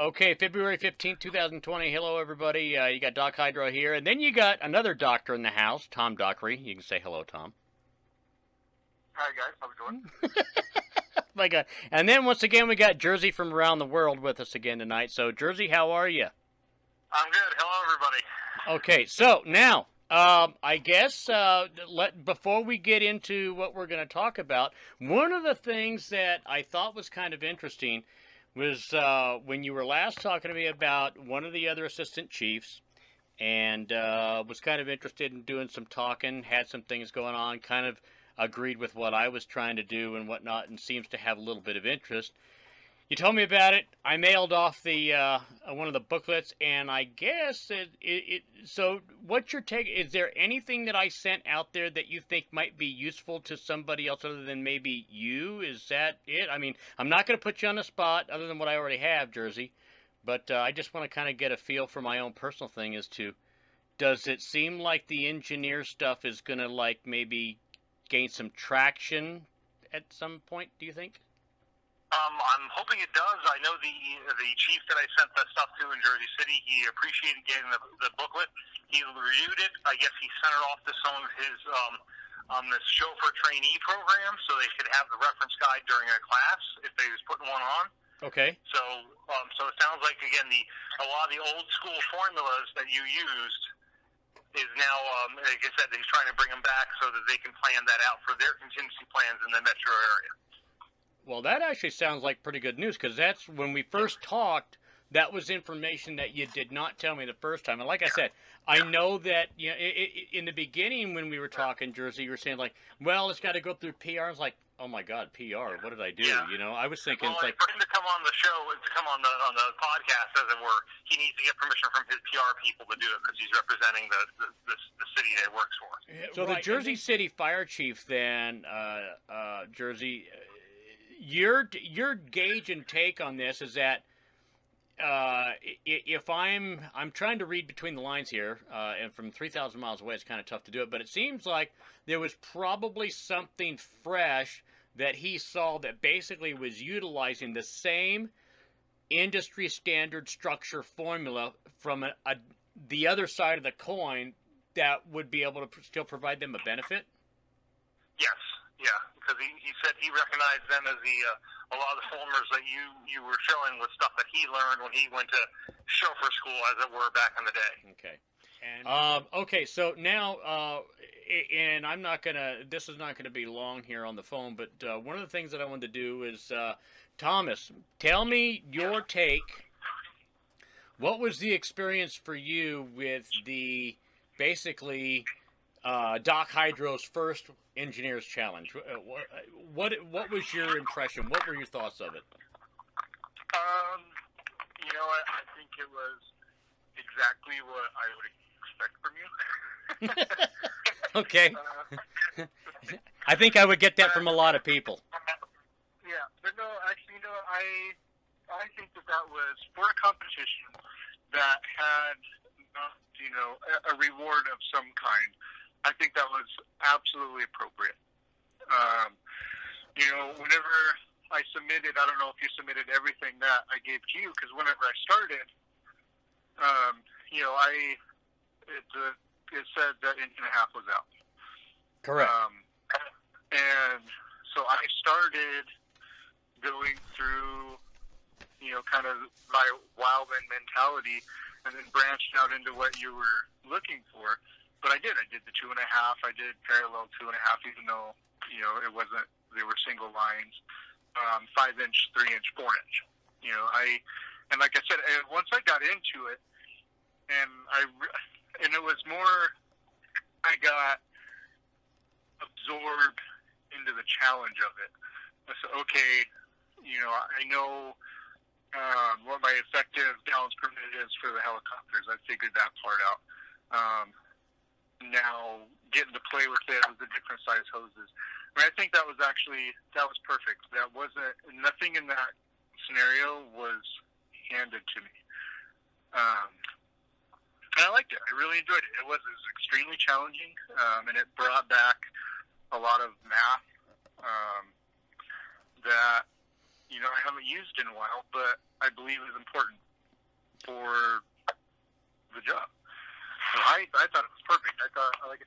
Okay, February 15th, 2020. Hello, everybody. You got Doc Hydro here. And then you got another doctor in the house, Tom Dockery. You can say hello, Tom. Hi, guys. How's it going? My God. And then once again, we got Jersey from around the world with us again tonight. So, Jersey, how are you? I'm good. Hello, everybody. Okay, so now, I guess before we get into what we're going to talk about, one of the things that I thought was kind of interesting was when you were last talking to me about one of the other assistant chiefs, and was kind of interested in doing some talking, had some things going on, kind of agreed with what I was trying to do and whatnot, and seems to have a little bit of interest. You told me about it. I mailed off the one of the booklets, and I guess so what's your take? Is there anything that I sent out there that you think might be useful to somebody else other than maybe you? Is that it? I mean, I'm not going to put you on the spot other than what I already have, Jersey, but I just want to kind of get a feel for my own personal thing as to, does it seem like the engineer stuff is going to like maybe gain some traction at some point, do you think? I'm hoping it does. I know the chief that I sent that stuff to in Jersey City, he appreciated getting the booklet. He reviewed it. I guess he sent it off to some of his this chauffeur trainee program so they could have the reference guide during a class if they was putting one on. Okay. So it sounds like, again, a lot of the old school formulas that you used is now, like I said, he's trying to bring them back so that they can plan that out for their contingency plans in the metro area. Well, that actually sounds like pretty good news, because that's when we first talked. That was information that you did not tell me the first time. And like I said, I know that in the beginning when we were talking, Jersey, you were saying like, well, it's got to go through PR. I was like, oh my God, PR. What did I do? Yeah. I was thinking, well, it's like, for him to come on the show, to come on the podcast, as it were, he needs to get permission from his PR people to do it because he's representing the city that he works for. So right. The Jersey City Fire Chief, then, Jersey. Your gauge and take on this is that if I'm trying to read between the lines here, and from 3,000 miles away, it's kind of tough to do it. But it seems like there was probably something fresh that he saw that basically was utilizing the same industry standard structure formula from the other side of the coin that would be able to still provide them a benefit. Yes. Yeah, because he said he recognized them as a lot of the formulas that you were showing was stuff that he learned when he went to chauffeur school, as it were, back in the day. Okay. And okay, so now, and I'm not gonna. This is not gonna be long here on the phone, but one of the things that I wanted to do is, Thomas, tell me your take. What was the experience for you with the basically Doc Hydro's first Engineers Challenge? What was your impression? What were your thoughts of it? I think it was exactly what I would expect from you. Okay. I think I would get that from a lot of people. Yeah, but no, actually, I think that was for a competition that had, a reward of some kind. I think that was absolutely appropriate. Whenever I submitted, I don't know if you submitted everything that I gave to you, because whenever I started, it said that inch and a half was out. Correct. And so I started going through, kind of my Wildland mentality, and then branched out into what you were looking for. But I did the 2.5. I did parallel 2.5, even though, it wasn't, they were single lines, 5-inch, 3-inch, 4-inch. And like I said, once I got into it, and it was more, I got absorbed into the challenge of it. I said, okay, I know what my effective gallons per minute is for the helicopters. I figured that part out. Now getting to play with it with the different size hoses. I think that was perfect. That wasn't, nothing in that scenario was handed to me. And I liked it. I really enjoyed it. It was extremely challenging, and it brought back a lot of math that I haven't used in a while, but I believe is important.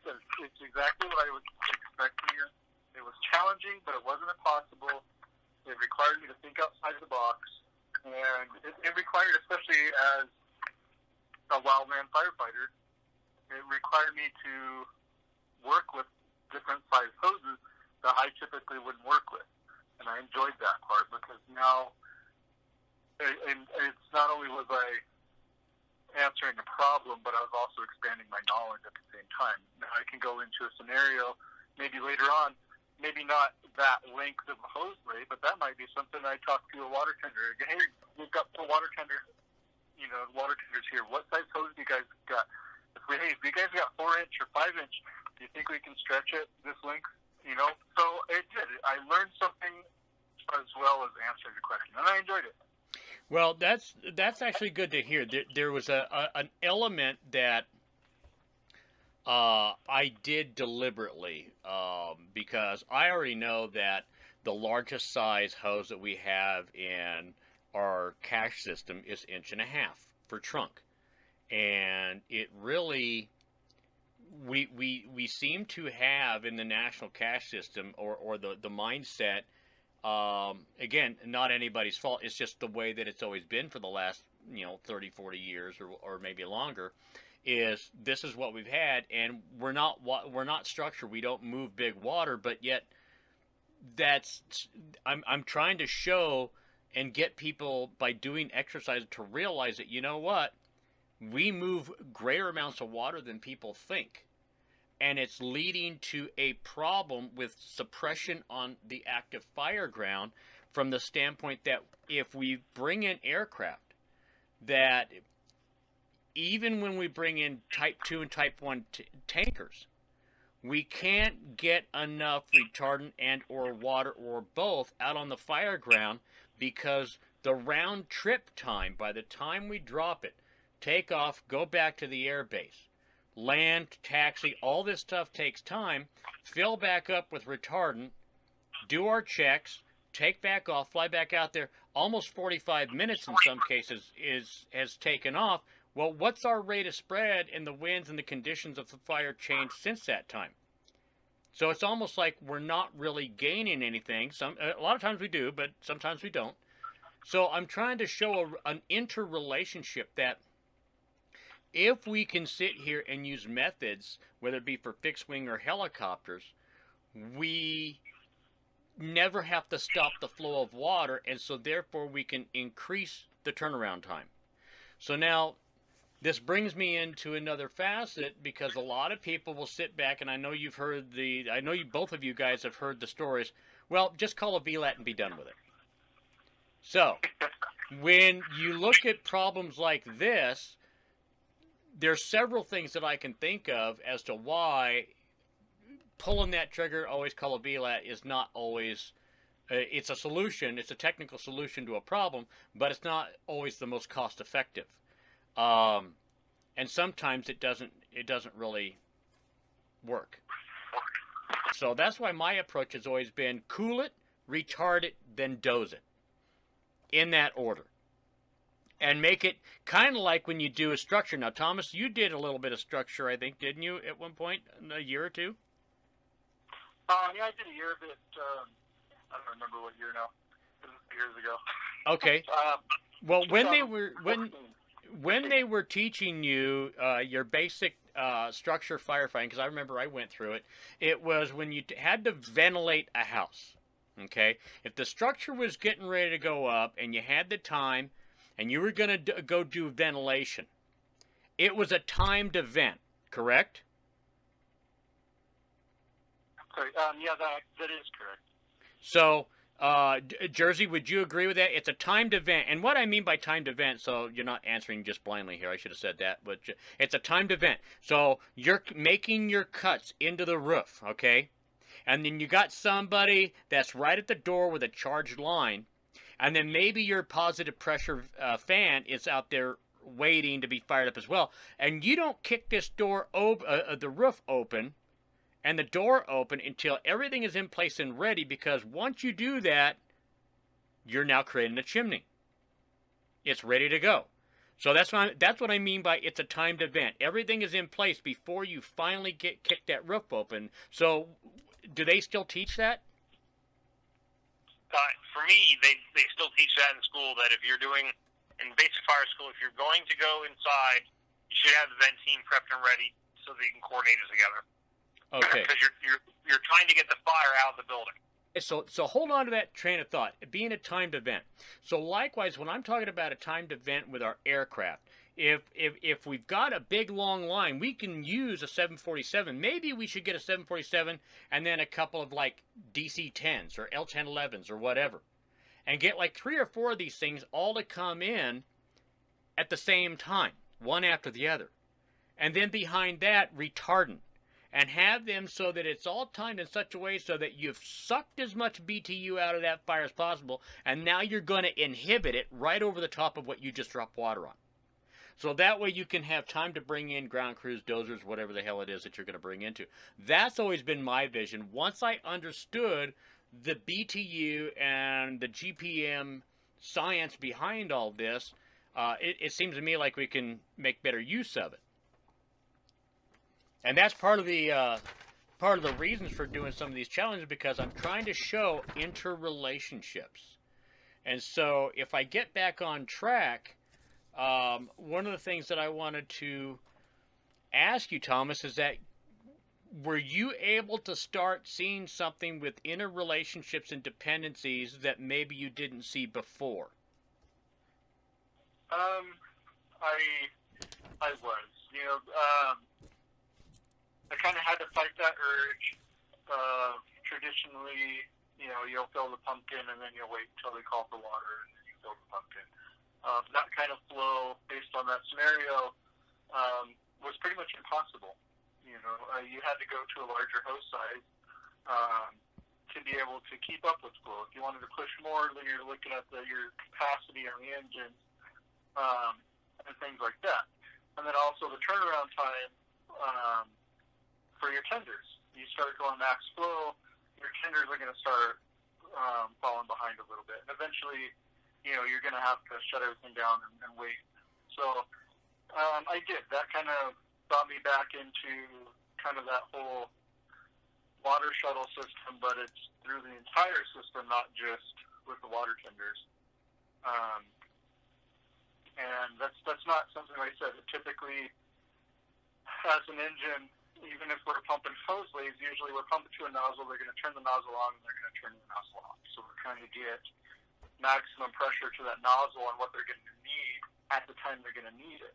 it's exactly what I was expecting here. It was challenging, but it wasn't impossible. It required me to think outside the box, and it required, especially as a wildland firefighter, it required me to work with different size hoses that I typically wouldn't work with. And I enjoyed that part because now, and it's not only was I answering a problem, but I was also expanding my knowledge at the same time. Now I can go into a scenario, maybe later on, maybe not that length of a hose lay, but that might be something I talk to a water tender. Hey, we've got the water tender, water tenders here. What size hose do you guys got? If you guys got 4-inch or 5-inch, do you think we can stretch it this length? So it did. I learned something as well as answered the question, and I enjoyed it. Well, that's actually good to hear. There was an element that I did deliberately because I already know that the largest size hose that we have in our cache system is 1.5 inches for trunk, and it really we seem to have in the national cache system or the mindset. Again, not anybody's fault. It's just the way that it's always been for the last 30, 40 years or maybe longer. Is this is what we've had, and we're not structured. We don't move big water, but yet I'm trying to show and get people by doing exercise to realize that what, we move greater amounts of water than people think, and it's leading to a problem with suppression on the active Fireground from the standpoint that if we bring in aircraft, that even when we bring in Type 2 and Type 1 tankers, we can't get enough retardant and or water or both out on the Fireground because the round trip time, by the time we drop it, take off, go back to the air base, land, taxi, all this stuff takes time, fill back up with retardant, do our checks, take back off, fly back out there. Almost 45 minutes in some cases has taken off. Well, what's our rate of spread in the winds and the conditions of the fire changed since that time? So it's almost like we're not really gaining anything. A lot of times we do, but sometimes we don't. So I'm trying to show an interrelationship that if we can sit here and use methods, whether it be for fixed wing or helicopters, we never have to stop the flow of water, and so therefore we can increase the turnaround time. So now this brings me into another facet, because a lot of people will sit back, and I know both of you guys have heard the stories. Well, just call a VLAT and be done with it. So when you look at problems like this, there's several things that I can think of as to why pulling that trigger, always call a VLAT, is not always, it's a solution, it's a technical solution to a problem, but it's not always the most cost effective. And sometimes it doesn't really work. So that's why my approach has always been cool it, retard it, then dose it. In that order. And make it kind of like when you do a structure. Now, Thomas, you did a little bit of structure, I think, didn't you, at one point, a year or two? Yeah, I did a year of it. I don't remember what year now. It was years ago. Okay. Well, when they were teaching you your basic structure firefighting, because I remember I went through it, it was when you had to ventilate a house. Okay? If the structure was getting ready to go up and you had the time and you were going to go do ventilation, it was a timed event, correct? Sorry, yeah, that is correct. So, Jersey, would you agree with that? It's a timed event. And what I mean by timed event, so you're not answering just blindly here, I should have said that, but it's a timed event. So you're making your cuts into the roof, okay? And then you got somebody that's right at the door with a charged line, and then maybe your positive pressure fan is out there waiting to be fired up as well. And you don't kick this door the roof open and the door open until everything is in place and ready, because once you do that, you're now creating a chimney. It's ready to go. So that's what I mean by it's a timed event. Everything is in place before you finally kick that roof open. So, do they still teach that? For me, they still teach that in school. That if you're doing in basic fire school, if you're going to go inside, you should have the vent team prepped and ready so they can coordinate it together. Okay. Because you're trying to get the fire out of the building. So hold on to that train of thought, being a timed event. So likewise, when I'm talking about a timed event with our aircraft, if we've got a big long line, we can use a 747. Maybe we should get a 747 and then a couple of like DC-10s or L-1011s or whatever, and get like 3 or 4 of these things all to come in at the same time, one after the other, and then behind that retardant. And have them so that it's all timed in such a way so that you've sucked as much BTU out of that fire as possible, and now you're going to inhibit it right over the top of what you just dropped water on. So that way you can have time to bring in ground crews, dozers, whatever the hell it is that you're going to bring into. That's always been my vision. Once I understood the BTU and the GPM science behind all this, it seems to me like we can make better use of it. And that's part of the reasons for doing some of these challenges, because I'm trying to show interrelationships. And so if I get back on track, one of the things that I wanted to ask you, Thomas, is that were you able to start seeing something with interrelationships and dependencies that maybe you didn't see before? I was, I kind of had to fight that urge. Traditionally, you'll fill the pumpkin and then you'll wait until they call for water and then you fill the pumpkin. That kind of flow based on that scenario was pretty much impossible. You had to go to a larger hose size to be able to keep up with flow. If you wanted to push more, then you're looking at your capacity on the engine and things like that. And then also the turnaround time for your tenders. You start going max flow, your tenders are going to start falling behind a little bit. And eventually, you're going to have to shut everything down and wait. So I did. That kind of brought me back into kind of that whole water shuttle system, but it's through the entire system, not just with the water tenders. And that's not something, like I said, typically as an engine, even if we're pumping hose leads, usually we're pumping to a nozzle, they're going to turn the nozzle on and they're going to turn the nozzle off. So we're trying to get maximum pressure to that nozzle and what they're going to need at the time they're going to need it,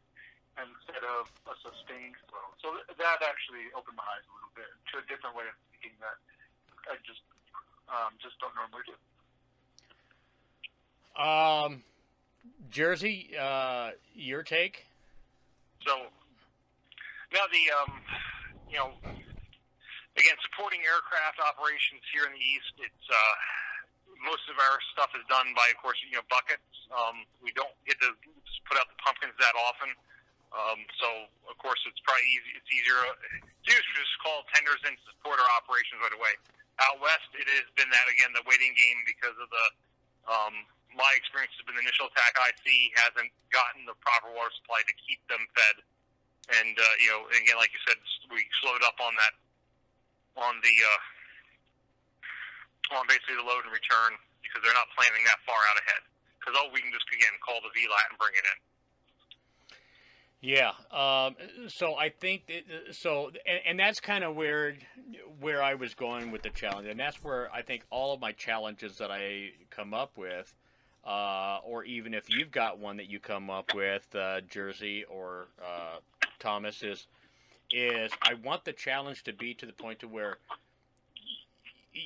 instead of a sustained flow. So that actually opened my eyes a little bit to a different way of thinking that I just don't normally do. Jersey, your take? So now again, supporting aircraft operations here in the East, it's most of our stuff is done by, of course, buckets. We don't get to put out the pumpkins that often. So, of course, it's probably it's easier to just call tenders in to support our operations right away. Out West, it has been that, again, the waiting game because of the my experience has been the initial attack IC hasn't gotten the proper water supply to keep them fed. And, again, like you said, we slowed up on that, on basically the load and return because they're not planning that far out ahead. Because, we can just, again, call the VLAT and bring it in. Yeah. So I think and that's kind of where I was going with the challenge, and that's where I think all of my challenges that I come up with, or even if you've got one that you come up with, Jersey or Thomas, is I want the challenge to be to the point to where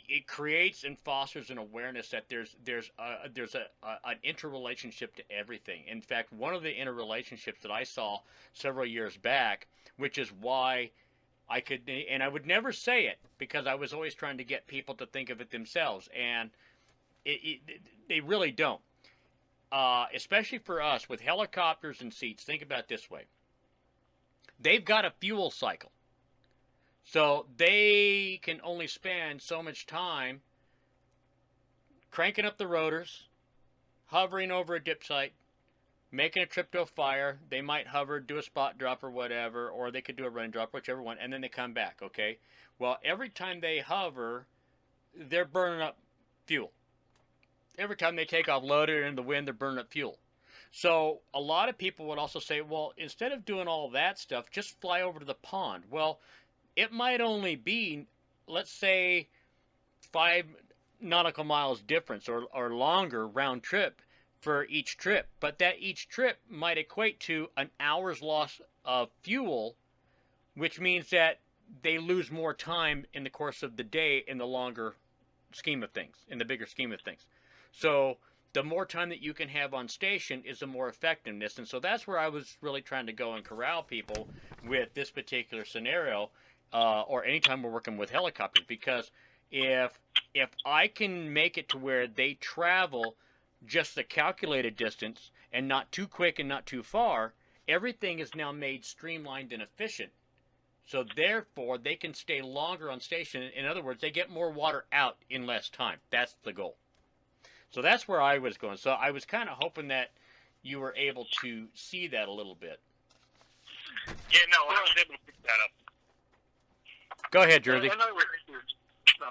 it creates and fosters an awareness that there's an interrelationship to everything. In fact, one of the interrelationships that I saw several years back, which is why I could, and I would never say it because I was always trying to get people to think of it themselves, and they really don't. Especially for us with helicopters and seats, think about it this way. They've got a fuel cycle. So they can only spend so much time cranking up the rotors, hovering over a dip site, making a trip to a fire. They might hover, do a spot drop or whatever, or they could do a running drop, whichever one, and then they come back, okay? Well, every time they hover, they're burning up fuel. Every time they take off, loaded in the wind, they're burning up fuel. So a lot of people would also say, well, instead of doing all that stuff, just fly over to the pond. Well, it might only be, let's say, 5 nautical miles difference or longer round trip for each trip. But that each trip might equate to an hour's loss of fuel, which means that they lose more time in the course of the day in the longer scheme of things, in the bigger scheme of things. So the more time that you can have on station is the more effectiveness. And so that's where I was really trying to go and corral people with this particular scenario, or anytime we're working with helicopters, because if I can make it to where they travel just the calculated distance and not too quick and not too far, everything is now made streamlined and efficient. So therefore, they can stay longer on station. In other words, they get more water out in less time. That's the goal. So that's where I was going. So I was kind of hoping that you were able to see that a little bit. Yeah, no, I was able to pick that up. Go ahead, Jersey. And no,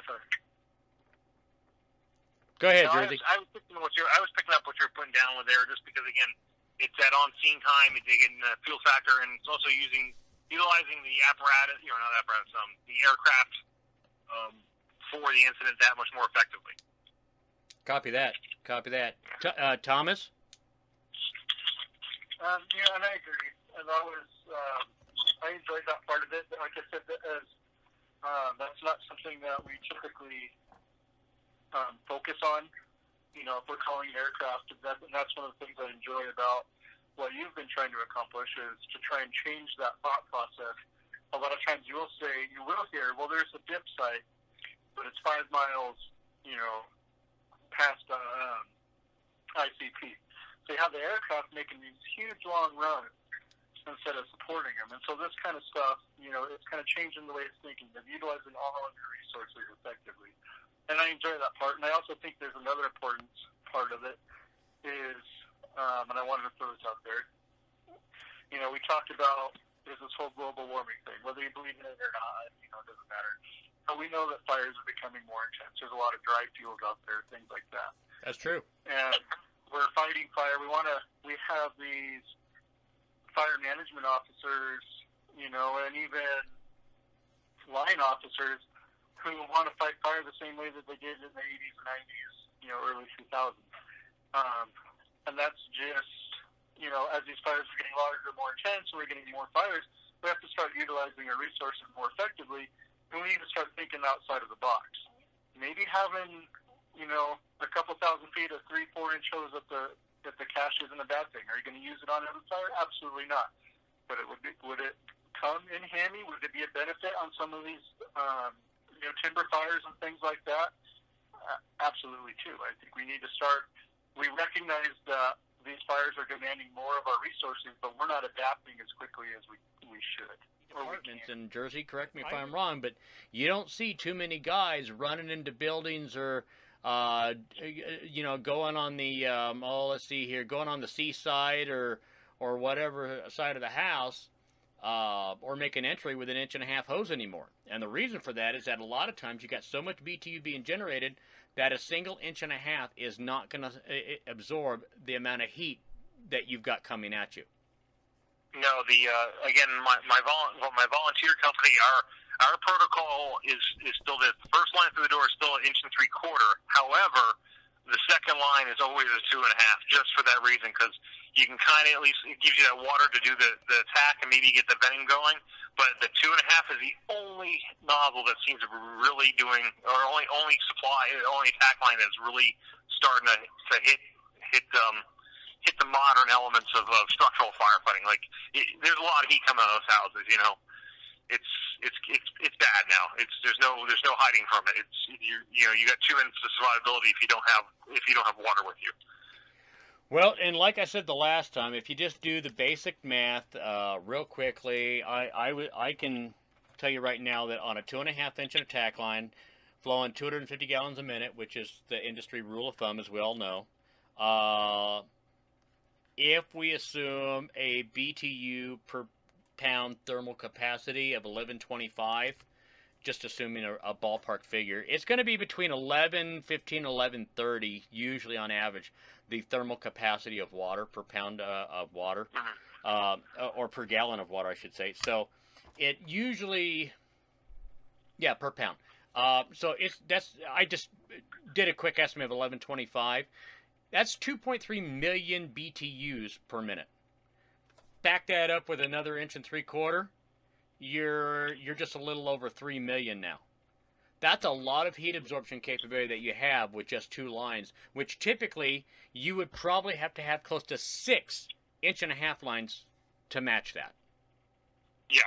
sorry. Go ahead, No, Jersey. I was picking up what you're putting down with there, just because again, it's that on-scene time. It's getting the fuel factor, and it's also utilizing the apparatus, not apparatus, the aircraft for the incident that much more effectively. Copy that. Thomas? Yeah, and I agree. And I enjoyed that part of it. Like I said, that's not something that we typically focus on. If we're calling aircraft, and that's one of the things I enjoy about what you've been trying to accomplish is to try and change that thought process. A lot of times you will hear, well, there's a dip site, but it's 5 miles, past ICP. So you have the aircraft making these huge long runs instead of supporting them. And so this kind of stuff, it's kind of changing the way it's thinking, of utilizing all of your resources effectively. And I enjoy that part. And I also think there's another important part of it is, and I wanted to throw this out there, we talked about there's this whole global warming thing. Whether you believe in it or not, it doesn't matter. But we know that fires are becoming more intense. There's a lot of dry fuels out there, things like that. That's true. And we're fighting fire. We have these fire management officers, and even line officers who want to fight fire the same way that they did in the 80s and 90s, early 2000s. And that's just, as these fires are getting larger, more intense, and we're getting more fires, we have to start utilizing our resources more effectively, and we need to start thinking outside of the box. Maybe having, a couple thousand feet of 3-4 inch hose at the cache isn't a bad thing. Are you going to use it on every fire? Absolutely not. But would it come in handy? Would it be a benefit on some of these, timber fires and things like that? Absolutely too. I think we need to start. We recognize that these fires are demanding more of our resources, but we're not adapting as quickly as we should. Departments in Jersey, correct me if I'm wrong, but you don't see too many guys running into buildings or going on the going on the seaside or whatever side of the house, or make an entry with an 1.5 inch hose anymore. And the reason for that is that a lot of times you got so much BTU being generated that a single 1.5 inch is not going to absorb the amount of heat that you've got coming at you. No, again, my volunteer company, our protocol is still the first line through the door is still 1 3/4 inches. However, the second line is always a 2.5, just for that reason, because you can kind of, at least it gives you that water to do the attack and maybe get the venting going. But the 2.5 is the only nozzle that seems to be really doing, or only attack line that's really starting to hit the modern elements of structural firefighting. Like there's a lot of heat coming out of those houses. It's bad now. There's no hiding from it. You got 2 minutes of survivability if you don't have water with you. Well, and like I said the last time, if you just do the basic math real quickly, I can tell you right now that on a 2.5 inch attack line, flowing 250 gallons a minute, which is the industry rule of thumb, as we all know, if we assume a BTU per pound thermal capacity of 1125, just assuming a ballpark figure, it's going to be between 1115 and 1130, usually on average, the thermal capacity of water per pound of water, or per gallon of water, I should say. So it usually, yeah, per pound. So I just did a quick estimate of 1125. That's 2.3 million BTUs per minute. Back that up with another inch and 3/4, you're just a little over 3 million now. That's a lot of heat absorption capability that you have with just 2 lines, which typically you would probably have to have close to 6 1.5-inch lines to match that. Yeah.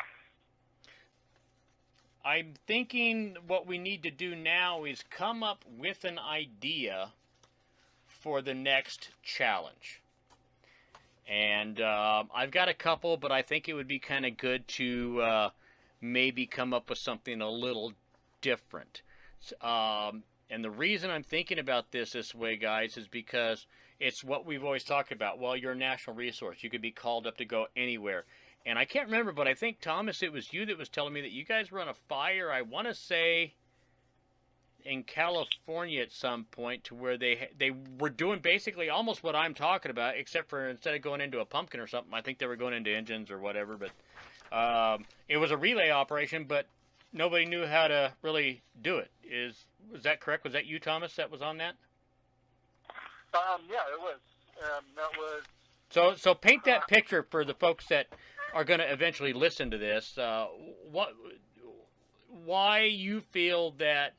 I'm thinking what we need to do now is come up with an idea for the next challenge. And I've got a couple, but I think it would be kind of good to maybe come up with something a little different. And the reason I'm thinking about this way, guys, is because it's what we've always talked about. Well, you're a national resource. You could be called up to go anywhere. And I can't remember, but I think, Thomas, it was you that was telling me that you guys were on a fire, I want to say, in California at some point, to where they were doing basically almost what I'm talking about, except for instead of going into a pumpkin or something, I think they were going into engines or whatever. But it was a relay operation, but nobody knew how to really do it. Was that correct? Was that you, Thomas, that was on that? Yeah, it was. That was. So paint that picture for the folks that are going to eventually listen to this. Why you feel that,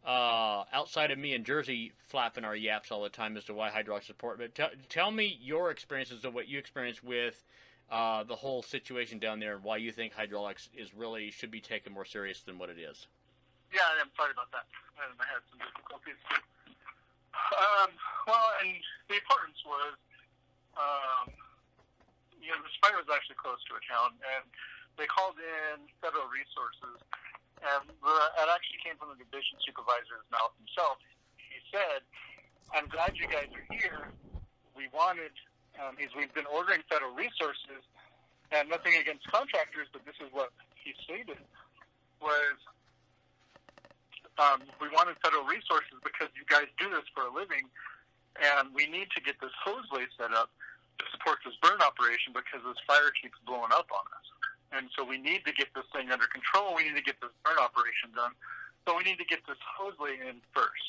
outside of me and Jersey flapping our yaps all the time as to why hydraulics support, but tell me your experiences of what you experienced with the whole situation down there, and why you think hydraulics should be taken more serious than what it is. Yeah, I'm sorry about that. I had some difficulties. Well, and the importance was, this fire was actually close to a town, and they called in federal resources, and it actually came from the division supervisor's mouth himself. He said, "I'm glad you guys are here. We wanted, we've been ordering federal resources, and nothing against contractors, but this is what he stated, was, we wanted federal resources because you guys do this for a living, and we need to get this hose lay set up to support this burn operation because this fire keeps blowing up on us. And so we need to get this thing under control. We need to get this burn operation done. So we need to get this hose lay in first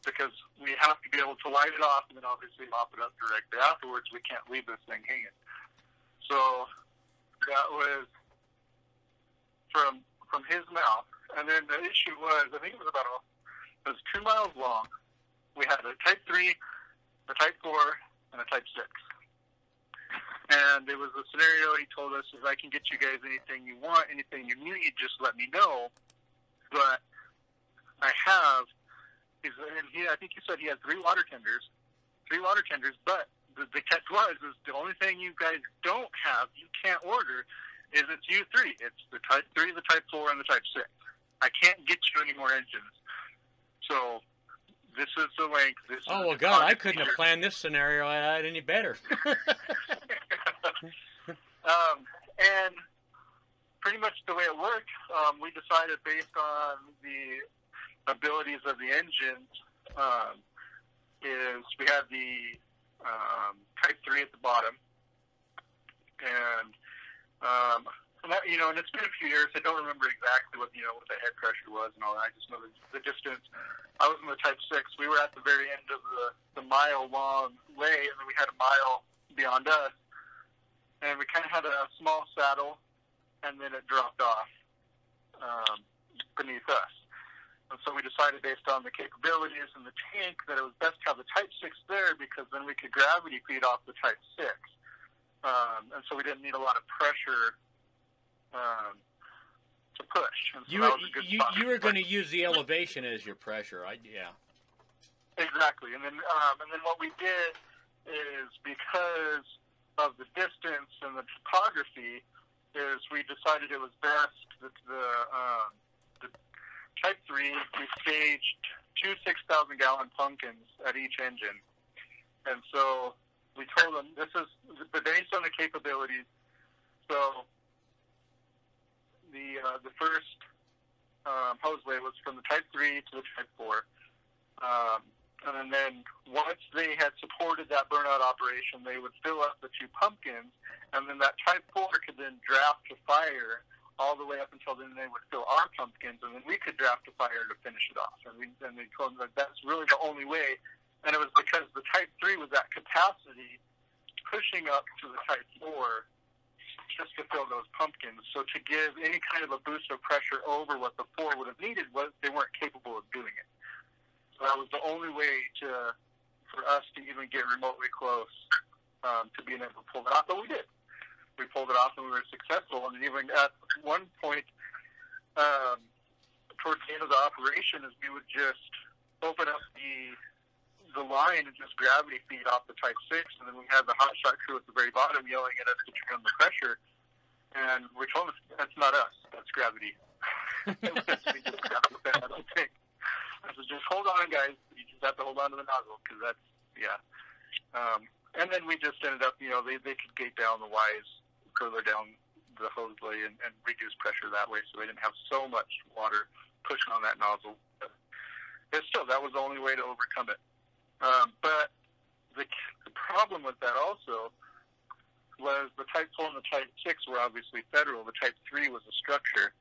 because we have to be able to light it off and then obviously mop it up directly afterwards. We can't leave this thing hanging." So that was from his mouth. And then the issue was, I think it was 2 miles long. We had a Type 3, a Type 4, and a Type 6. And it was a scenario he told us, is I can get you guys anything you want, anything you need, just let me know. But I have, I think he said he had 3 water tenders, but the catch was, is the only thing you guys don't have, you can't order, is it's U3. It's the Type 3, the Type 4, and the Type 6. I can't get you any more engines. So this is the length. Oh, well, God, I couldn't have planned this scenario out any better. And pretty much the way it worked, we decided based on the abilities of the engines, is we had the Type 3 at the bottom, and that, and it's been a few years. I don't remember exactly what what the head pressure was and all that. I just know the distance. I was in the Type 6. We were at the very end of the mile-long lay, and then we had a mile beyond us. And we kind of had a small saddle, and then it dropped off beneath us. And so we decided, based on the capabilities and the tank, that it was best to have the Type 6 there because then we could gravity feed off the Type 6. And so we didn't need a lot of pressure to push. And so you were going to use the elevation as your pressure, yeah. Exactly. And then what we did is, because of the distance and the topography, is we decided it was best that the Type 3, we staged 2 6,000-gallon pumpkins at each engine. And so we told them this is based on the capabilities. So the first hoseway was from the Type 3 to the Type 4. And then once they had supported that burnout operation, they would fill up the 2 pumpkins, and then that Type 4 could then draft to fire all the way up until then they would fill our pumpkins, and then we could draft to fire to finish it off. And they told them that that's really the only way, and it was because the Type 3 was at capacity pushing up to the Type 4 just to fill those pumpkins. So to give any kind of a boost of pressure over what the 4 would have needed, they weren't capable of doing it. So that was the only way for us to even get remotely close to being able to pull it off. But we did. We pulled it off and we were successful. And even at one point, towards the end of the operation, is we would just open up the line and just gravity feed off the Type 6, and then we had the hotshot crew at the very bottom yelling at us to turn on the pressure. And we told them, that's not us, that's gravity. We just grabbed the bed, I think. I said, just hold on, guys. You just have to hold on to the nozzle, because that's, yeah. And then we just ended up, they could gate down the Ys further down the hoseway and reduce pressure that way, so they didn't have so much water pushing on that nozzle. But still, that was the only way to overcome it. But the problem with that also was the Type 4 and the Type 6 were obviously federal. The Type 3 was a structure.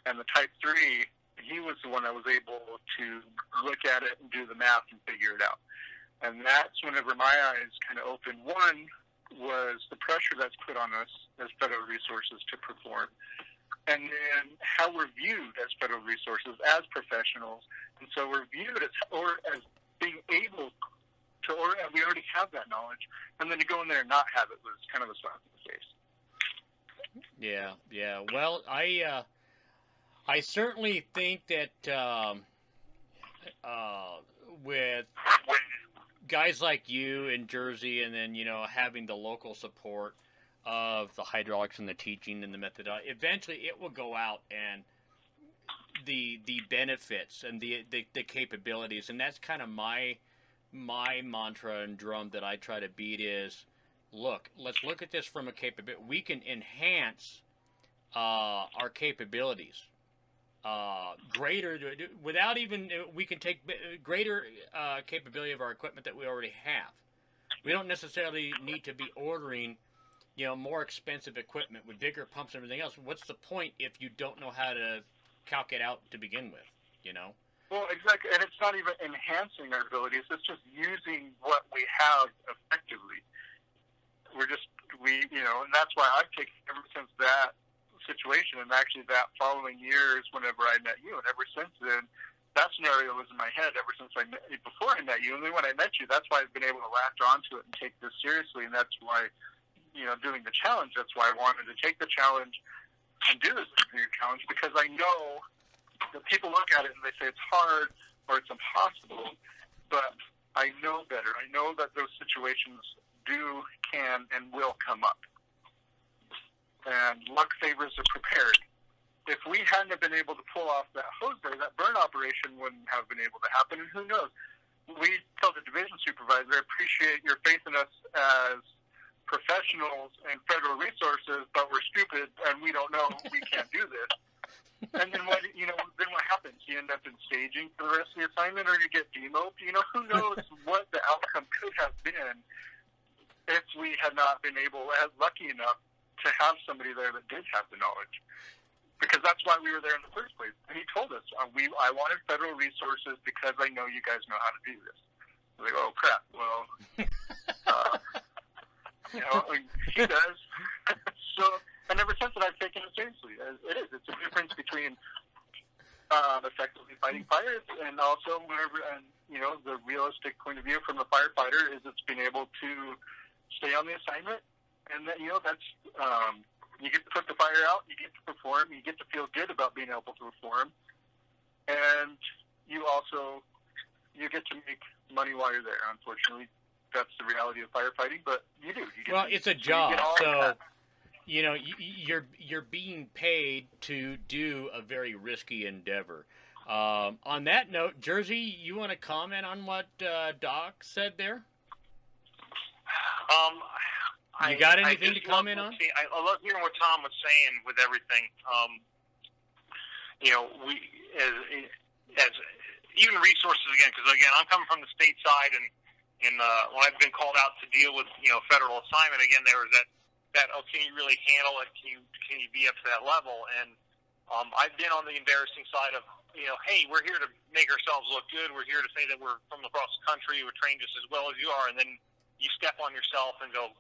And the Type 3, he was the one that was able to look at it and do the math and figure it out. And that's whenever my eyes kind of opened. One was the pressure that's put on us as federal resources to perform, and then how we're viewed as federal resources, as professionals. And so we're viewed as being able to, or we already have that knowledge, and then to go in there and not have it was kind of a slap in the face. Yeah. Well, I certainly think that with guys like you in Jersey, and then having the local support of the hydraulics and the teaching and the methodology, eventually it will go out, and the benefits and the capabilities, and that's kind of my mantra and drum that I try to beat is, let's look at this from a capability. We can enhance our capabilities greater, without even, we can take greater capability of our equipment that we already have. We don't necessarily need to be ordering more expensive equipment with bigger pumps and everything else. What's the point if you don't know how to calc it out to begin with? Well, exactly, and it's not even enhancing our abilities. It's just using what we have effectively. And that's why I've taken, ever since that situation, and actually that following year is whenever I met you, and ever since then, that scenario was in my head ever since before I met you, and then when I met you, that's why I've been able to latch onto it and take this seriously, and that's why, doing the challenge, that's why I wanted to take the challenge and do this challenge, because I know that people look at it and they say it's hard or it's impossible, but I know better. I know that those situations can, and will come up. And luck favors the prepared. If we hadn't have been able to pull off that hoseway, that burn operation wouldn't have been able to happen, and who knows? We tell the division supervisor, I appreciate your faith in us as professionals and federal resources, but we're stupid and we don't know, we can't do this. And then what happens? You end up in staging for the rest of the assignment, or you get demoted. Who knows what the outcome could have been if we had not been lucky enough to have somebody there that did have the knowledge. Because that's why we were there in the first place. And he told us, I wanted federal resources because I know you guys know how to do this. I was like, oh crap, well, he does. So, and ever since then, I've taken it seriously. It's a difference between effectively fighting fires and also the realistic point of view from the firefighter is it's being able to stay on the assignment, and that that's you get to put the fire out, you get to perform, you get to feel good about being able to perform, and you get to make money while you're there. Unfortunately, that's the reality of firefighting, but you do. It's a job, so you're being paid to do a very risky endeavor. On that note, Jersey, you want to comment on what Doc said there? You got I anything to just comment love, on? I love hearing what Tom was saying with everything. We as even resources again, because again, I'm coming from the state side, and when I've been called out to deal with federal assignment, again, there was that can you really handle it? Can you be up to that level? And I've been on the embarrassing side of hey, we're here to make ourselves look good. We're here to say that we're from across the country. We're trained just as well as you are, and then you step on yourself and go,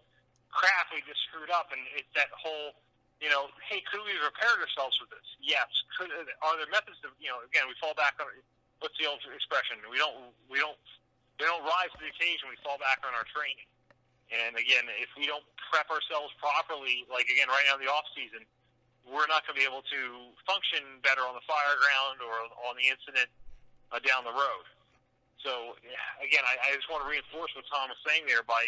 crap, we just screwed up. And it's that whole, hey, could we have prepared ourselves for this? Yes. Are there methods to, again, we fall back on, what's the old expression? We don't rise to the occasion. We fall back on our training. And again, if we don't prep ourselves properly, like again, right now in the off season, we're not going to be able to function better on the Fireground or on the incident down the road. So again, I just want to reinforce what Tom was saying there by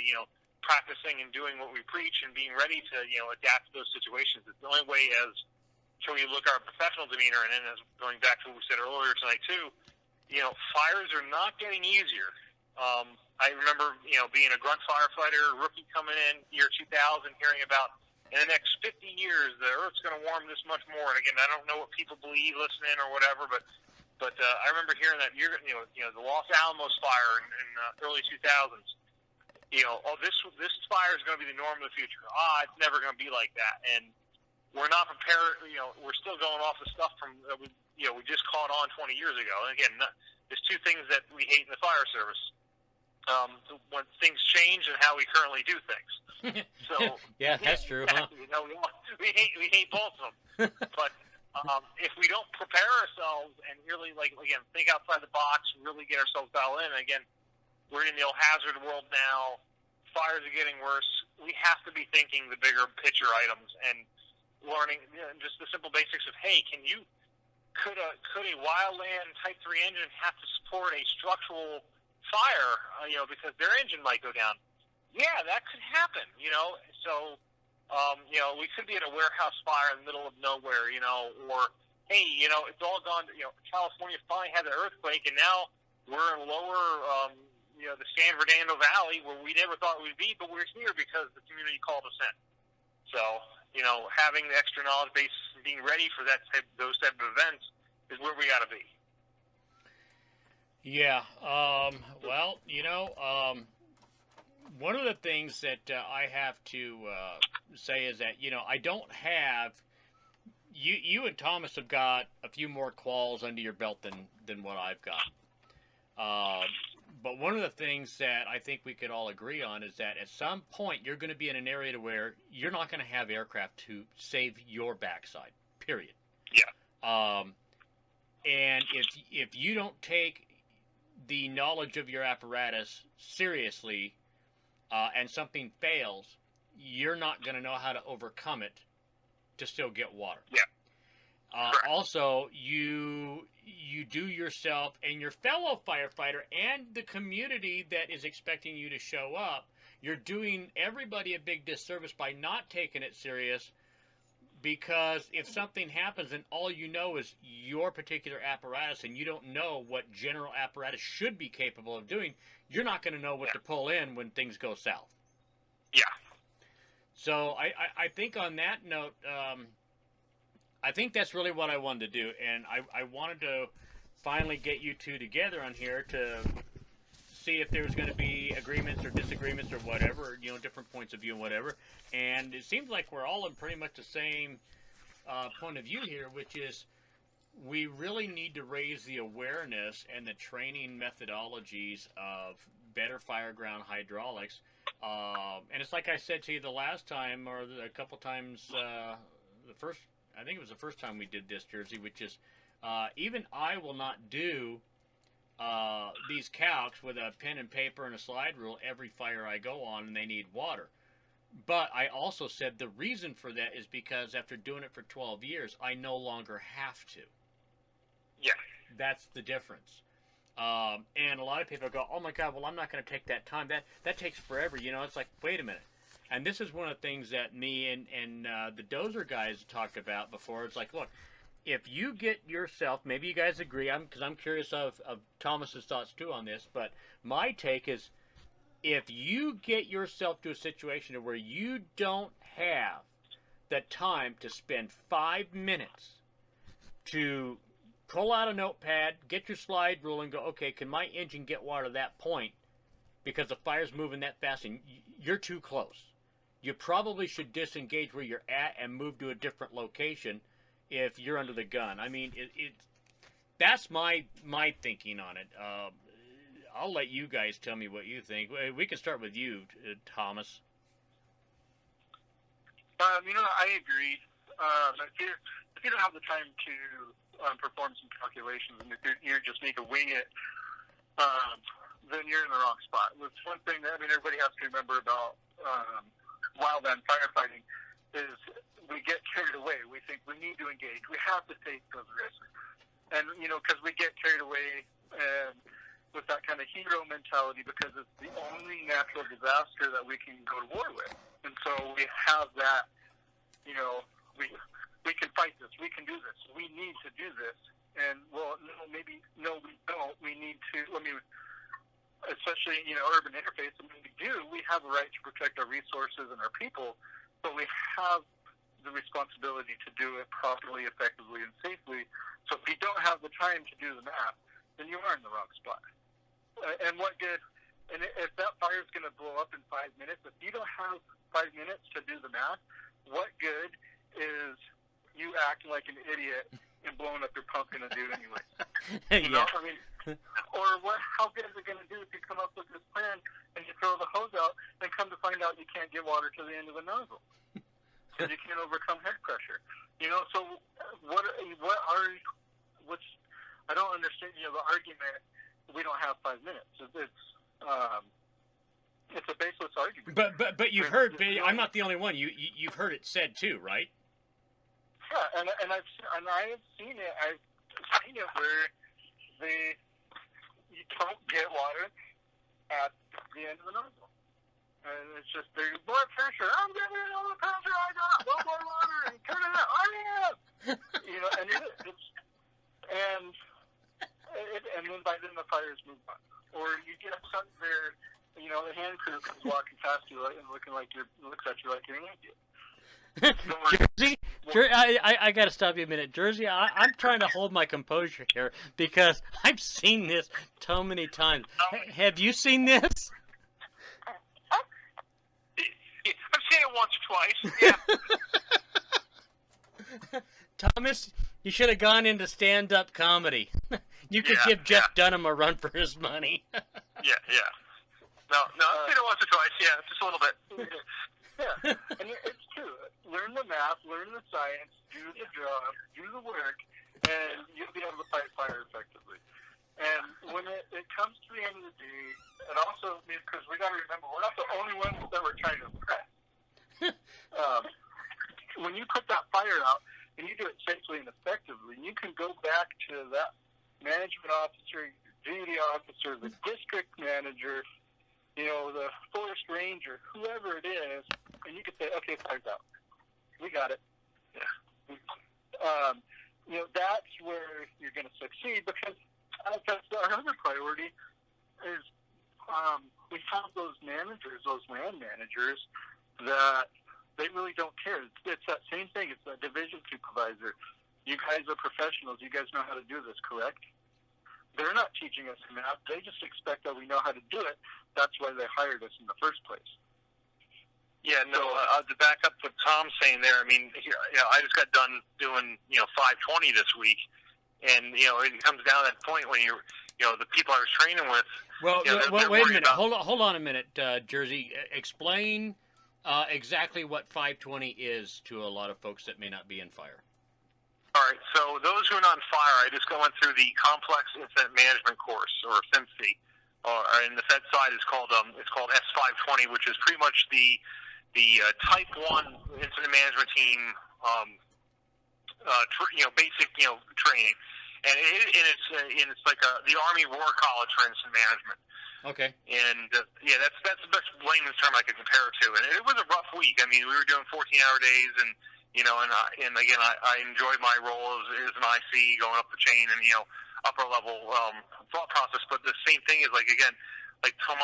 practicing and doing what we preach and being ready to adapt to those situations. It's the only way as can we look at our professional demeanor, and then as going back to what we said earlier tonight too, fires are not getting easier. I remember being a grunt firefighter, rookie coming in year 2000, hearing about in the next 50 years the Earth's going to warm this much more. And again, I don't know what people believe listening or whatever, but I remember hearing that the Los Alamos fire in early 2000s. This fire is going to be the norm of the future. It's never going to be like that, and we're not prepared. We're still going off the stuff from we just caught on 20 years ago. And again, there's two things that we hate in the fire service: when things change and how we currently do things. So yeah, that's true. Exactly. Huh? We hate both of them. But if we don't prepare ourselves and really think outside the box, really get ourselves dialed in. Again, we're in the hazard world now. Fires are getting worse. We have to be thinking the bigger picture items and learning just the simple basics of, hey, could a Wildland Type 3 engine have to support a structural fire, because their engine might go down? Yeah, that could happen, So, we could be in a warehouse fire in the middle of nowhere, or hey, it's all gone. California finally had the earthquake, and now we're in lower, the San Fernando Valley, where we never thought we'd be, but we're here because the community called us in. So, having the extra knowledge base and being ready for those type of events is where we got to be. Yeah. Well, one of the things that I have to say is that I don't have you and Thomas have got a few more quals under your belt than what I've got. But one of the things that I think we could all agree on is that at some point you're going to be in an area to where you're not going to have aircraft to save your backside. Period. Yeah. And if you don't take the knowledge of your apparatus seriously, and something fails, you're not going to know how to overcome it to still get water. Yeah. Also, you do yourself and your fellow firefighter and the community that is expecting you to show up, you're doing everybody a big disservice by not taking it serious, because if something happens and all you know is your particular apparatus and you don't know what general apparatus should be capable of doing, you're not going to know what to pull in when things go south. Yeah. So I think on that note, I think that's really what I wanted to do, and I wanted to finally get you two together on here to see if there was going to be agreements or disagreements or whatever, different points of view and whatever. And it seems like we're all in pretty much the same point of view here, which is we really need to raise the awareness and the training methodologies of better Fireground hydraulics. And it's like I said to you the last time, or a couple times, I think it was the first time we did this, Jersey, which is even I will not do these calcs with a pen and paper and a slide rule every fire I go on, and they need water. But I also said the reason for that is because after doing it for 12 years, I no longer have to. Yeah. That's the difference. And a lot of people go, oh my God, well, I'm not going to take that time. That takes forever. It's like, wait a minute. And this is one of the things that me and the dozer guys talked about before. It's like, look, if you get yourself, maybe you guys agree, because I'm curious of Thomas's thoughts too on this, but my take is if you get yourself to a situation where you don't have the time to spend 5 minutes to pull out a notepad, get your slide rule, and go, okay, can my engine get water to that point because the fire's moving that fast and you're too close. You probably should disengage where you're at and move to a different location if you're under the gun. I mean, that's my thinking on it. I'll let you guys tell me what you think. We can start with you, Thomas. I agree. If you don't have the time to perform some calculations, and if you just need to wing it, then you're in the wrong spot. That's one thing that everybody has to remember about wildland firefighting is we get carried away. We think we need to engage. We have to take those risks, and because we get carried away and with that kind of hero mentality, because it's the only natural disaster that we can go to war with, and so we have that. We can fight this. We can do this. We need to do this. And no, we don't. We need to. Especially urban interface. We have a right to protect our resources and our people, but we have the responsibility to do it properly, effectively, and safely. So if you don't have the time to do the math, then you are in the wrong spot. And what good? And if that fire is going to blow up in 5 minutes, if you don't have 5 minutes to do the math, what good is you acting like an idiot and blowing up your pumpkin and do it anyway? How good is it going to do if you come up with this plan and you throw the hose out and come to find out you can't get water to the end of the nozzle because you can't overcome head pressure? So I don't understand. The argument we don't have 5 minutes. It's a baseless argument. But you've heard. I'm not the only one. You've heard it said too, right? Yeah, and I have seen it. I've seen it where you don't get water at the end of the nozzle, and it's just there's more pressure. I'm getting all the pressure I got. No more water, and turn it up. And then by then the fires move on, or you get something where the hand crew comes walking past you and looks at you like you're an idiot. Jersey, I got to stop you a minute. Jersey, I'm trying to hold my composure here because I've seen this so many times. Have you seen this? I've seen it once or twice, yeah. Thomas, you should have gone into stand-up comedy. You could give Jeff Dunham a run for his money. Yeah. No, I've seen it once or twice, yeah, just a little bit. Yeah, and it's true. Learn the math, learn the science, do the job, do the work, and you'll be able to fight fire effectively. And when it comes to the end of the day, it also means, because we got to remember, we're not the only ones that we're trying to impress. When you put that fire out, and you do it safely and effectively, you can go back to that management officer, duty officer, the district manager, the forest ranger, whoever it is, and you can say, okay, fire's out. We got it. Yeah. That's where you're going to succeed, because that's our other priority is we have those managers, those land managers, that they really don't care. It's that same thing. It's that division supervisor. You guys are professionals. You guys know how to do this, correct? They're not teaching us math. They just expect that we know how to do it. That's why they hired us in the first place. Yeah, no, to back up what Tom's saying there, I just got done doing, 520 this week, and, it comes down to that point when the people I was training with. Well, wait a minute. Hold on a minute, Jersey. Explain exactly what 520 is to a lot of folks that may not be in fire. All right, so those who are not in fire, I just going through the Complex Incident Management course, or CIMC, and the Fed side is called S520, which is pretty much the Type 1 Incident Management Team, basic training, and it's like the Army War College for Incident Management. Okay. And that's the best layman's term I could compare it to. And it was a rough week. We were doing 14-hour days, and and again, I enjoyed my role as an IC going up the chain and upper level thought process. But the same thing is, like, again, like Tom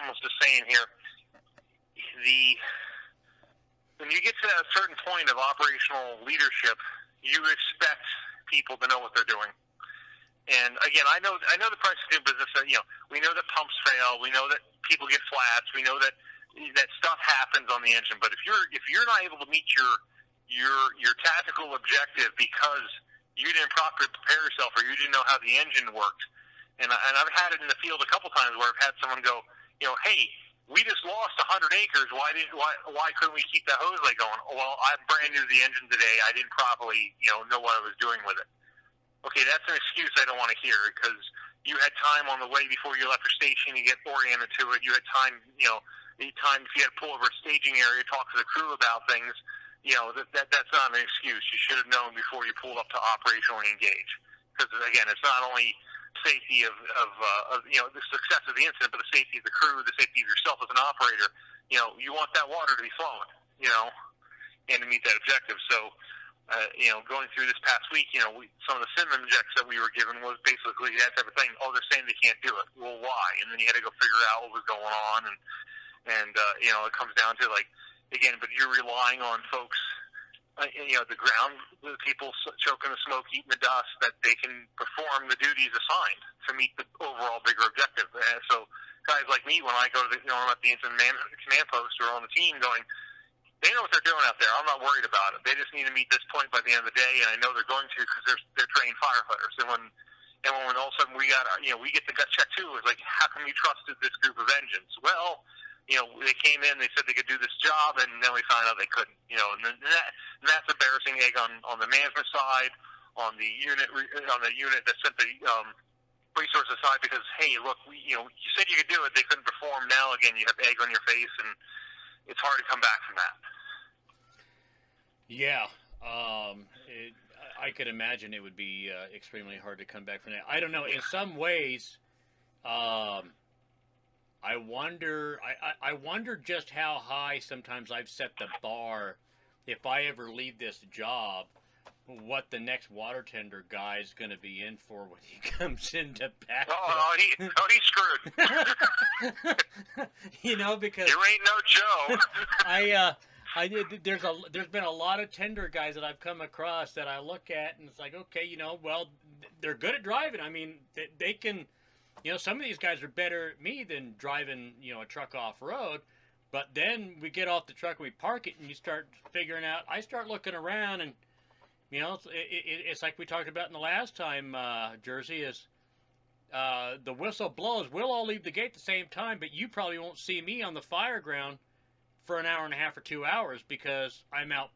was just saying here, when you get to that certain point of operational leadership, you expect people to know what they're doing. And again, I know the price of doing business. We know that pumps fail. We know that people get flats. We know that stuff happens on the engine. But if you're not able to meet your tactical objective because you didn't properly prepare yourself or you didn't know how the engine worked, and I've had it in the field a couple times where I've had someone go, hey, we just lost 100 acres. Why couldn't we keep that hose light going? Well, I'm brand new to the engine today. I didn't properly know what I was doing with it. Okay, that's an excuse I don't want to hear, because you had time on the way before you left your station to get oriented to it. You had time, if you had to pull over a staging area, talk to the crew about things. That's not an excuse. You should have known before you pulled up to operationally engage. Because again, it's not only safety of the success of the incident, but the safety of the crew, the safety of yourself as an operator. You want that water to be flowing, and to meet that objective. So. Going through this past week, some of the sim injects that we were given was basically that type of thing. Oh, they're saying they can't do it. Well, why? And then you had to go figure out what was going on, and it comes down to but you're relying on folks, the ground, the people choking the smoke, eating the dust, that they can perform the duties assigned to meet the overall bigger objective. And so guys like me, when I go to I'm at the incident command post or on the team going, they know what they're doing out there. I'm not worried about it. They just need to meet this point by the end of the day, and I know they're going to, because they're trained firefighters. And when all of a sudden we get the gut check too, it's like, how can we trust this group of engines? Well, they came in, they said they could do this job, and then we found out they couldn't. And that's embarrassing egg on the management side, on the unit that sent the resources side, because hey, look, you said you could do it, they couldn't perform. Now again, you have egg on your face, and it's hard to come back from that. Yeah, I could imagine it would be extremely hard to come back from that. I don't know. In some ways, I wonder just how high sometimes I've set the bar. If I ever leave this job, what the next water tender guy is going to be in for when he comes into backfill. He's screwed. Because you ain't no Joe. there's been a lot of tender guys that I've come across that I look at and it's like, okay, they're good at driving. I mean, they can, some of these guys are better at me than driving, a truck off road. But then we get off the truck and we park it, and you start figuring out. I start looking around, and it's like we talked about in the last time, Jersey, is the whistle blows. We'll all leave the gate at the same time, but you probably won't see me on the Fireground for an hour and a half or 2 hours because I'm out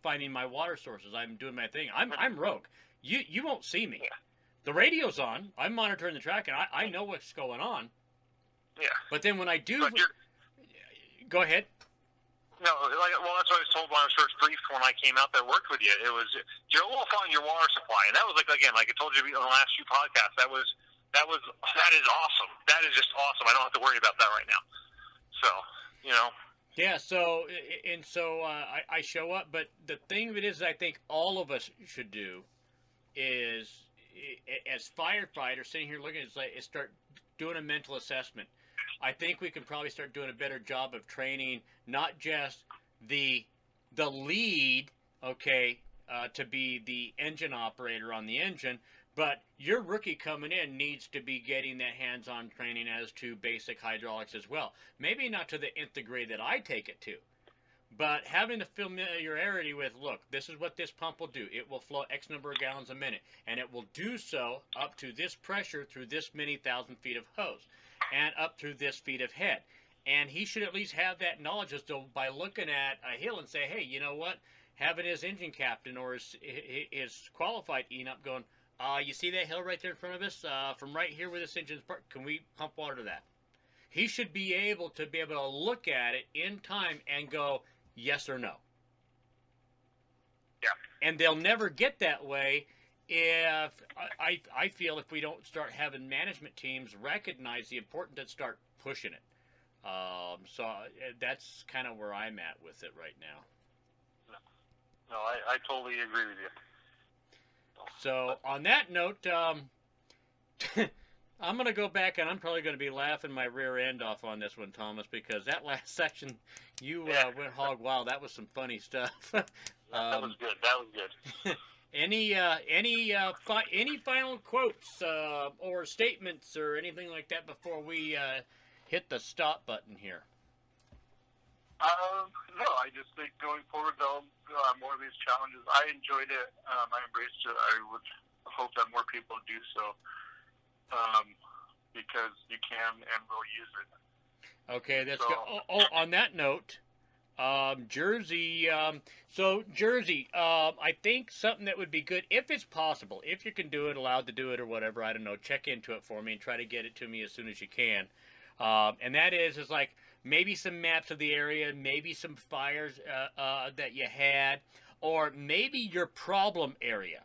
finding my water sources. I'm doing my thing. I'm rogue. You won't see me. Yeah. The radio's on. I'm monitoring the track, and I know what's going on. Yeah. But then when I do... Go ahead. No, that's what I was told when I was first briefed when I came out there and worked with you. It was, Joe will find your water supply. And that was like I told you on the last few podcasts, that is awesome. That is just awesome. I don't have to worry about that right now. So, Yeah, so I show up, but the thing of it is I think all of us should do is, as firefighters sitting here looking, is start doing a mental assessment. I think we can probably start doing a better job of training not just the lead, to be the engine operator on the engine, but your rookie coming in needs to be getting that hands-on training as to basic hydraulics as well. Maybe not to the nth degree that I take it to, but having the familiarity with, look, this is what this pump will do. It will flow X number of gallons a minute, and it will do so up to this pressure through this many thousand feet of hose, and up through this feet of head. And he should at least have that knowledge as to, by looking at a hill and say, hey, you know what? Having his engine captain or his qualified E-Nup going, you see that hill right there in front of us? From right here where this engine's parked, can we pump water to that? He should be able to look at it in time and go, yes or no. Yeah. And they'll never get that way if I feel if we don't start having management teams recognize the importance and start pushing it. So that's kind of where I'm at with it right now. No, I totally agree with you. So on that note, I'm gonna go back, and I'm probably gonna be laughing my rear end off on this one, Thomas, because that last section you went hog wild. That was some funny stuff. That was good. That was good. Any final quotes or statements or anything like that before we hit the stop button here? No, I just think going forward, though, more of these challenges. I enjoyed it. I embraced it. I would hope that more people do so, because you can and will use it. Okay, that's good. On that note, Jersey. Jersey, I think something that would be good, if it's possible, if you can do it, allowed to do it or whatever, I don't know, check into it for me and try to get it to me as soon as you can. And that is like maybe some maps of the area, maybe some fires that you had, or maybe your problem area.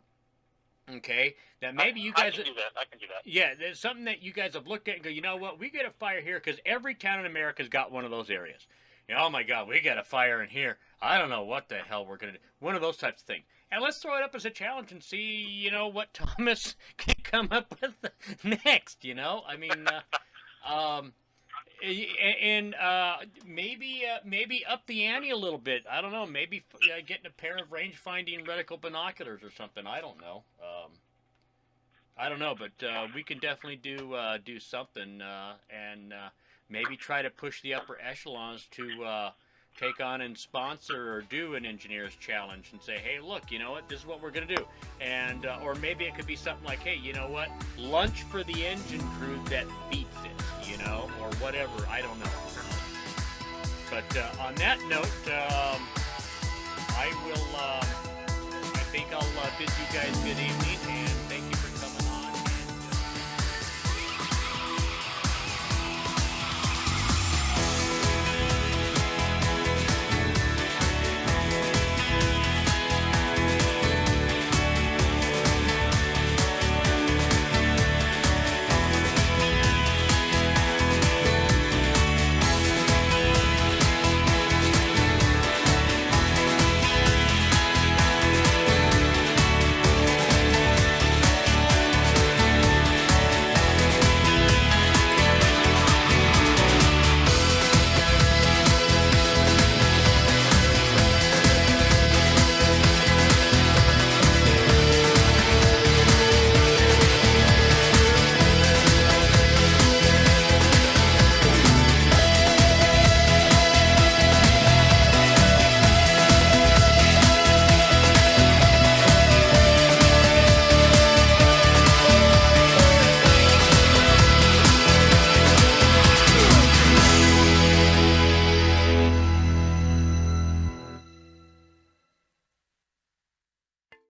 Okay, that maybe you guys. I can do that. I can do that. Yeah, there's something that you guys have looked at and go, you know what, we get a fire here because every town in America's got one of those areas. You know, oh my God, we got a fire in here. I don't know what the hell we're gonna do. One of those types of things. And let's throw it up as a challenge and see, you know, what Thomas can come up with next. You know, I mean, maybe up the ante a little bit. I don't know. Maybe getting a pair of range-finding reticle binoculars or something. I don't know. But we can definitely do something and maybe try to push the upper echelons to take on and sponsor or do an engineer's challenge and say, hey, look, you know what, this is what we're going to do. And or maybe it could be something like, hey, you know what, lunch for the engine crew that beats it, you know, or whatever. I don't know. But on that note, I think I'll bid you guys good evening.